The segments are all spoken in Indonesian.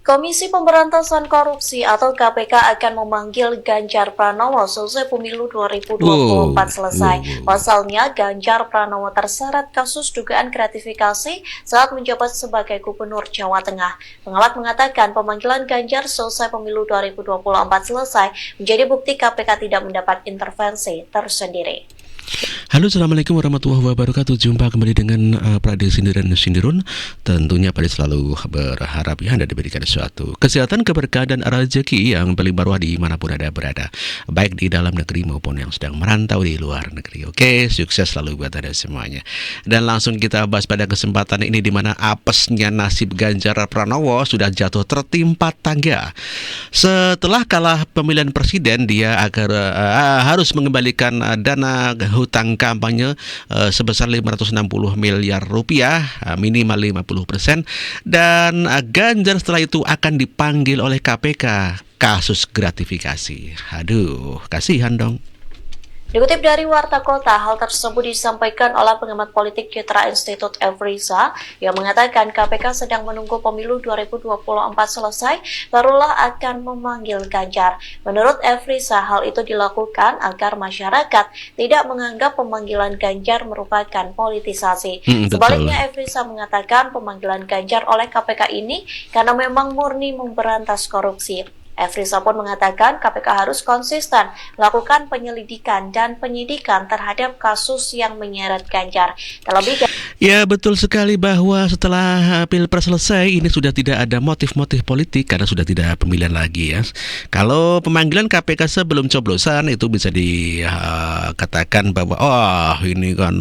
Komisi Pemberantasan Korupsi atau KPK akan memanggil Ganjar Pranowo selesai pemilu 2024 selesai. Pasalnya, Ganjar Pranowo terseret kasus dugaan gratifikasi saat menjabat sebagai Gubernur Jawa Tengah. Pengamat mengatakan pemanggilan Ganjar selesai pemilu 2024 selesai menjadi bukti KPK tidak mendapat intervensi tersendiri. Halo, Assalamualaikum warahmatullahi wabarakatuh. Jumpa kembali dengan Prade Sindiran Sindirun. Tentunya Prade selalu berharap Anda diberikan suatu kesehatan, keberkahan, dan rezeki yang paling barwah dimanapun Anda berada, baik di dalam negeri maupun yang sedang merantau di luar negeri. Oke, sukses selalu buat Anda semuanya. Dan langsung kita bahas pada kesempatan ini, di mana apesnya nasib Ganjar Pranowo sudah jatuh tertimpa tangga. Setelah kalah pemilihan presiden, dia harus mengembalikan dana hutang kampanye sebesar 560 miliar rupiah, minimal 50%, dan Ganjar setelah itu akan dipanggil oleh KPK kasus gratifikasi. Aduh, kasihan dong. Dikutip dari Warta Kota, hal tersebut disampaikan oleh pengamat politik Citra Institute Efriza yang mengatakan KPK sedang menunggu pemilu 2024 selesai, barulah akan memanggil Ganjar. Menurut Efriza, hal itu dilakukan agar masyarakat tidak menganggap pemanggilan Ganjar merupakan politisasi. Sebaliknya, Efriza mengatakan pemanggilan Ganjar oleh KPK ini karena memang murni memberantas korupsi. Efriza pun mengatakan KPK harus konsisten melakukan penyelidikan dan penyidikan terhadap kasus yang menyeret Ganjar. Terlebih ya, betul sekali bahwa setelah Pilpres selesai ini sudah tidak ada motif-motif politik karena sudah tidak pemilihan lagi ya. Kalau pemanggilan KPK sebelum coblosan itu bisa dikatakan bahwa ini kan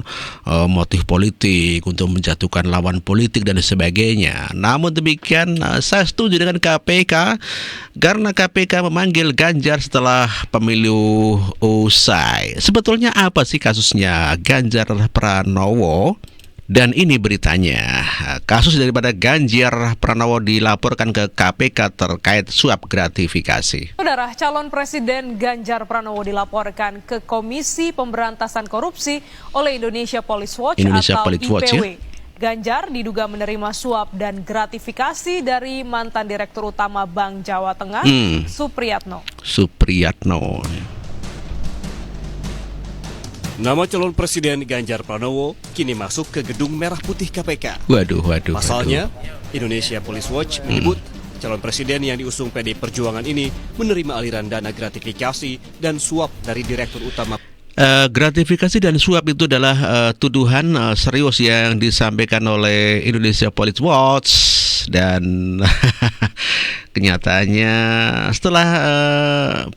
motif politik untuk menjatuhkan lawan politik dan sebagainya. Namun demikian saya setuju dengan KPK karena KPK memanggil Ganjar setelah pemilu usai. Sebetulnya apa sih kasusnya Ganjar Pranowo? Dan ini beritanya, kasus daripada Ganjar Pranowo dilaporkan ke KPK terkait suap gratifikasi. Saudara, calon presiden Ganjar Pranowo dilaporkan ke Komisi Pemberantasan Korupsi oleh Indonesia Police Watch atau IPW. Ya? Ganjar diduga menerima suap dan gratifikasi dari mantan Direktur Utama Bank Jawa Tengah, Supriyatno. Nama calon presiden Ganjar Pranowo kini masuk ke gedung merah putih KPK. Waduh. Pasalnya, Indonesia Police Watch menyebut calon presiden yang diusung PD Perjuangan ini menerima aliran dana gratifikasi dan suap dari Direktur Utama. Gratifikasi dan suap itu adalah tuduhan serius yang disampaikan oleh Indonesia Police Watch, dan kenyataannya setelah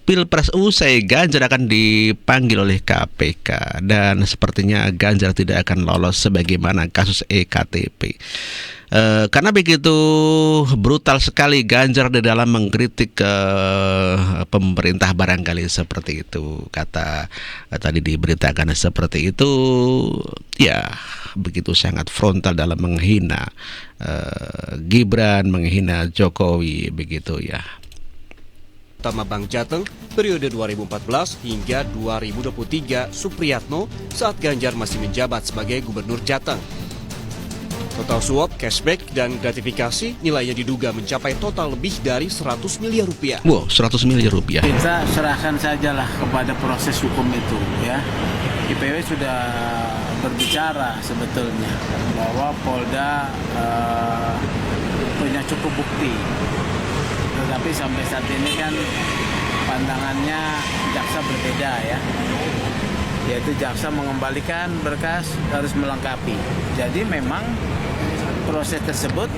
Pilpres usai Ganjar akan dipanggil oleh KPK dan sepertinya Ganjar tidak akan lolos sebagaimana kasus EKTP. Karena begitu brutal sekali Ganjar di dalam mengkritik pemerintah, barangkali seperti itu, kata tadi diberitakan seperti itu. Ya, begitu sangat frontal dalam menghina Gibran, menghina Jokowi, begitu ya. Utama Bank Jateng periode 2014 hingga 2023 Supriyatno saat Ganjar masih menjabat sebagai Gubernur Jateng. Total suap, cashback, dan gratifikasi nilainya diduga mencapai total lebih dari 100 miliar rupiah. Wow, 100 miliar rupiah. Kita serahkan sajalah kepada proses hukum itu ya. IPW sudah berbicara sebetulnya bahwa Polda punya cukup bukti. Tetapi sampai saat ini kan pandangannya jaksa berbeda ya. Yaitu jaksa mengembalikan berkas harus melengkapi. Jadi memang proses tersebut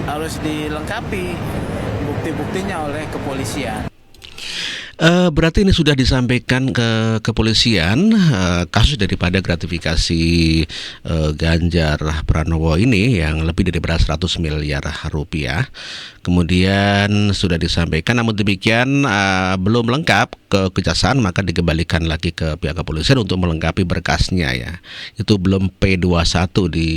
harus dilengkapi bukti-buktinya oleh kepolisian. Berarti ini sudah disampaikan ke kepolisian kasus daripada gratifikasi Ganjar Pranowo ini yang lebih dari 100 miliar rupiah. Kemudian sudah disampaikan, namun demikian belum lengkap ke kejaksaan, maka dikembalikan lagi ke pihak kepolisian untuk melengkapi berkasnya ya. Itu belum P21 di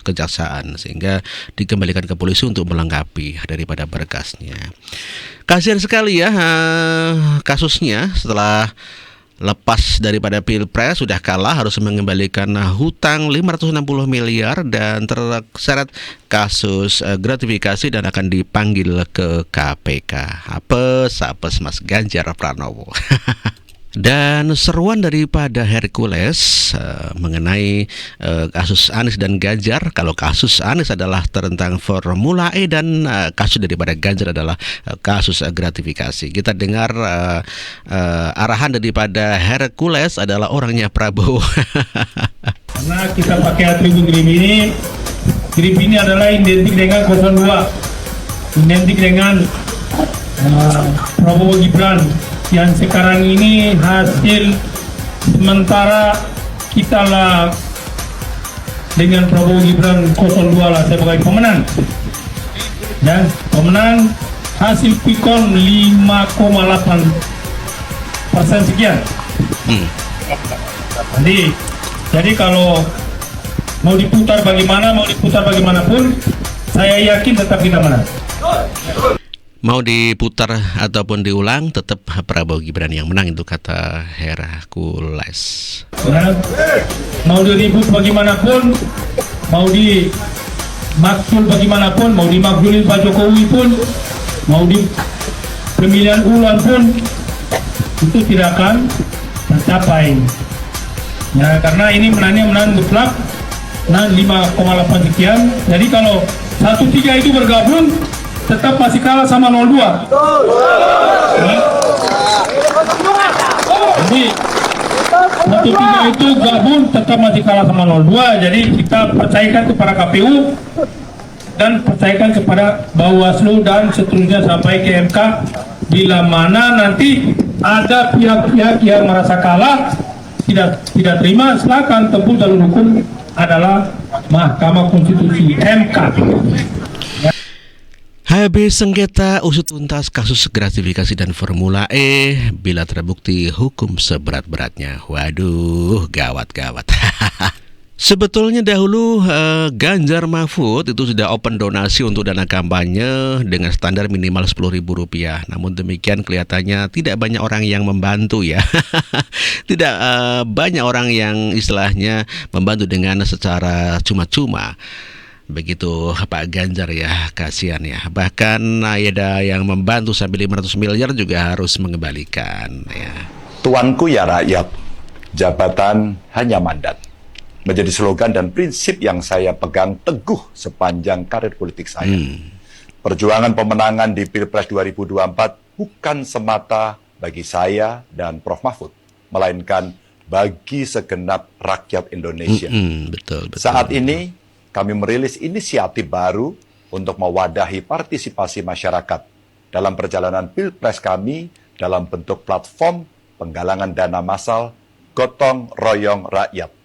kejaksaan, sehingga dikembalikan ke polisi untuk melengkapi daripada berkasnya. Kasihan sekali ya kasusnya setelah lepas daripada Pilpres, sudah kalah, harus mengembalikan hutang 560 miliar dan terseret kasus gratifikasi dan akan dipanggil ke KPK. Apes Mas Ganjar Pranowo. Dan seruan daripada Hercules mengenai kasus Anies dan Ganjar. Kalau kasus Anies adalah tentang Formula E dan kasus daripada Ganjar adalah kasus gratifikasi. Kita dengar arahan daripada Hercules adalah orangnya Prabowo. Karena kita pakai atribut grip ini adalah identik dengan 02, identik dengan Prabowo Gibran. Yang sekarang ini hasil sementara kita lah dengan Prabowo Gibran 02 lah sebagai pemenang. Dan pemenang hasil Pikon 5,8% sekian. Jadi kalau mau diputar bagaimanapun, saya yakin tetap kita menang. Mau diputar ataupun diulang, tetap Prabowo Gibran yang menang, itu kata Hercules. Ya, mau diribut bagaimanapun, mau dimaksul bagaimanapun, mau dimakzulin Pak Jokowi pun, mau di pemilihan ulang pun, itu tidak akan tercapai. Ya, karena ini menang mutlak, 5,8 sekian. Jadi kalau 1-3 itu bergabung, tetap masih kalah sama 02. Jadi 1-3 itu gabung tetap masih kalah sama 02. Jadi kita percayakan kepada KPU dan percayakan kepada Bawaslu dan seterusnya sampai ke MK. Bila mana nanti ada pihak-pihak yang merasa kalah, tidak terima, silakan tempuh jalur hukum, adalah Mahkamah Konstitusi, MK. Habis sengketa usut tuntas kasus gratifikasi dan Formula E, bila terbukti hukum seberat-beratnya. Waduh, gawat. Sebetulnya dahulu Ganjar Mahfud itu sudah open donasi untuk dana kampanye dengan standar minimal Rp10.000. Namun demikian kelihatannya tidak banyak orang yang membantu ya. Tidak banyak orang yang istilahnya membantu dengan secara cuma-cuma. Begitu Pak Ganjar ya, kasihan ya. Bahkan ada yang membantu sampai 500 miliar juga harus mengembalikan ya. Tuanku ya rakyat, jabatan hanya mandat. Menjadi slogan dan prinsip yang saya pegang teguh sepanjang karir politik saya. Perjuangan pemenangan di Pilpres 2024 bukan semata bagi saya dan Prof. Mahfud, melainkan bagi segenap rakyat Indonesia. Betul. Saat ini kami merilis inisiatif baru untuk mewadahi partisipasi masyarakat dalam perjalanan Pilpres kami dalam bentuk platform penggalangan dana massal Gotong Royong Rakyat.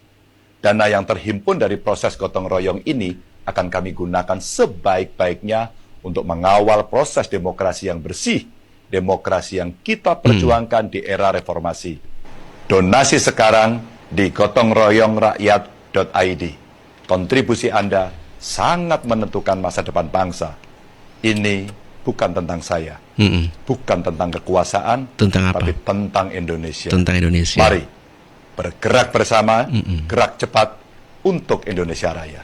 Dana yang terhimpun dari proses gotong royong ini akan kami gunakan sebaik-baiknya untuk mengawal proses demokrasi yang bersih, demokrasi yang kita perjuangkan di era reformasi. Donasi sekarang di gotongroyongrakyat.id. Kontribusi Anda sangat menentukan masa depan bangsa. Ini bukan tentang saya, bukan tentang kekuasaan, tentang apa? Tapi tentang Indonesia. Tentang Indonesia. Mari bergerak bersama, gerak cepat untuk Indonesia Raya.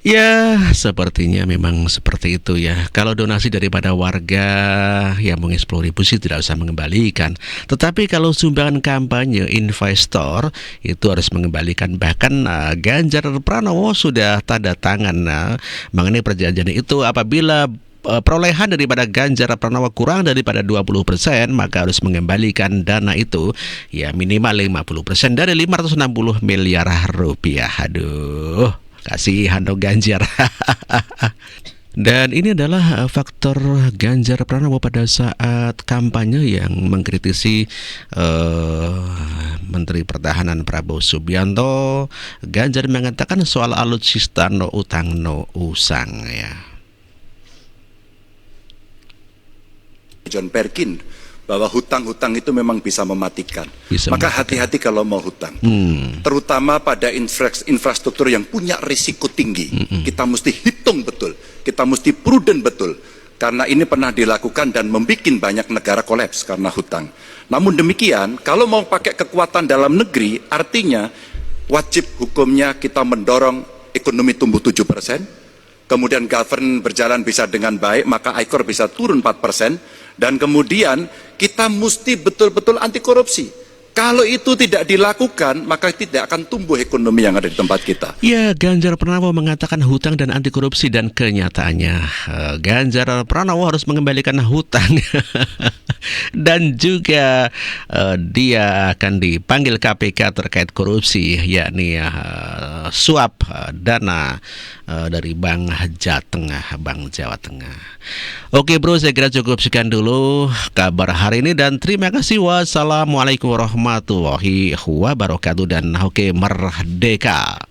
Ya, sepertinya memang seperti itu ya. Kalau donasi daripada warga ya mungkin 10.000 sih tidak usah mengembalikan. Tetapi kalau sumbangan kampanye investor itu harus mengembalikan. Bahkan Ganjar Pranowo sudah tanda tangan mengenai perjanjian itu. Apabila perolehan daripada Ganjar Pranowo kurang daripada 20%, maka harus mengembalikan dana itu ya minimal 50% dari 560 miliar rupiah. Aduh, kasihan dong Ganjar. Dan ini adalah faktor Ganjar Pranowo pada saat kampanye yang mengkritisi Menteri Pertahanan Prabowo Subianto. Ganjar mengatakan soal alutsista no utang no usang ya. John Perkin bahwa hutang-hutang itu memang bisa mematikan. Maka hati-hati kalau mau hutang. Terutama pada infrastruktur yang punya risiko tinggi. Kita mesti hitung betul. Kita mesti prudent betul. Karena ini pernah dilakukan dan membuat banyak negara kolaps karena hutang. Namun demikian, kalau mau pakai kekuatan dalam negeri, artinya wajib hukumnya kita mendorong ekonomi tumbuh 7%, kemudian govern berjalan bisa dengan baik, maka ICOR bisa turun 4%, dan kemudian kita mesti betul-betul anti korupsi. Kalau itu tidak dilakukan, maka tidak akan tumbuh ekonomi yang ada di tempat kita. Ya, Ganjar Pranowo mengatakan hutang dan anti korupsi, dan kenyataannya Ganjar Pranowo harus mengembalikan hutang dan juga dia akan dipanggil KPK terkait korupsi, yakni suap dana dari Bank Jawa Tengah. Oke bro, saya kira cukup sekian dulu kabar hari ini, dan terima kasih. Wassalamualaikum warahmatullahi wabarakatuh, dan oke, merdeka.